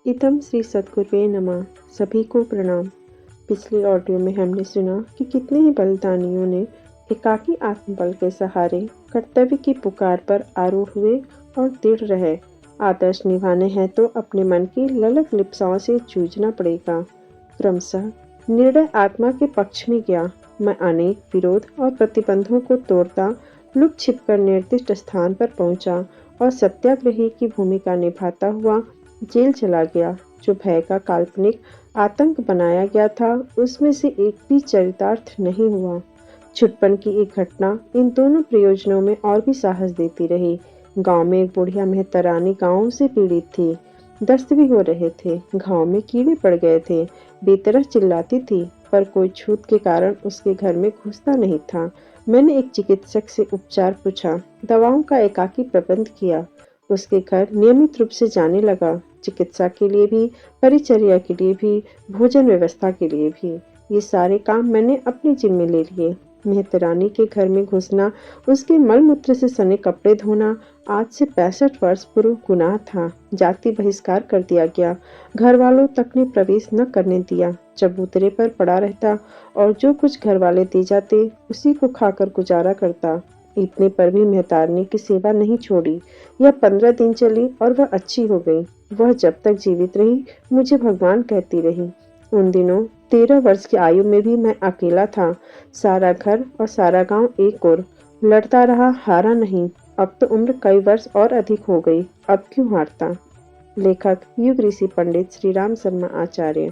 इदं श्री सद्गुरुवे नमः। सभी को प्रणाम। पिछले ऑडियो में हमने सुना कि कितने ही बलिदानियों ने एकाकी आत्मबल के सहारे कर्तव्य की पुकार पर आरूढ़ हुए और दृढ़ रहे। आदर्श निभाने हैं तो अपने मन की ललक लिप्साओं से जूझना पड़ेगा। क्रमशः निर्णय आत्मा के पक्ष में गया। मैं अनेक विरोध और प्रतिबंधों को तोड़ता लुक छिपकर निर्दिष्ट स्थान पर पहुंचा और सत्याग्रही की भूमिका निभाता हुआ जेल चला गया। जो भय का काल्पनिक आतंक बनाया गया था, उसमें से एक भी चरितार्थ नहीं हुआ। छुटपन की एक घटना इन दोनों प्रयोजनों में और भी साहस देती रही। गांव में एक बुढ़िया मेहतरानी गांव से पीड़ित थी। दस्त भी हो रहे थे। घाव में कीड़े पड़ गए थे। बेतरह चिल्लाती थी, पर कोई छूत के कारण उसके घर में घुसता नहीं था। मैंने एक चिकित्सक से उपचार पूछा, दवाओं का एकाकी प्रबंध किया। उसके घर नियमित रूप से जाने लगा, चिकित्सा के लिए भी, परिचर्या के लिए भी, भोजन व्यवस्था के लिए भी। ये सारे काम मैंने अपने जिम्मे ले लिए। मेहतरानी के घर में घुसना, उसके मलमूत्र से सने कपड़े धोना आज से 65 वर्ष पूर्व गुनाह था। जाति बहिष्कार कर दिया गया। घर वालों तक ने प्रवेश न करने दिया। चबूतरे पर पड़ा रहता और जो कुछ घर वाले दे जाते उसी को खाकर गुजारा करता। इतने पर भी मेहतारनी की सेवा नहीं छोड़ी। यह 15 दिन चली और वह अच्छी हो गई। वह जब तक जीवित रही मुझे भगवान कहती रही। उन दिनों 13 वर्ष की आयु में भी मैं अकेला था। सारा घर और सारा गांव एक ओर। लड़ता रहा, हारा नहीं। अब तो उम्र कई वर्ष और अधिक हो गई, अब क्यों हारता। लेखक युग ऋषि पंडित श्री राम शर्मा आचार्य।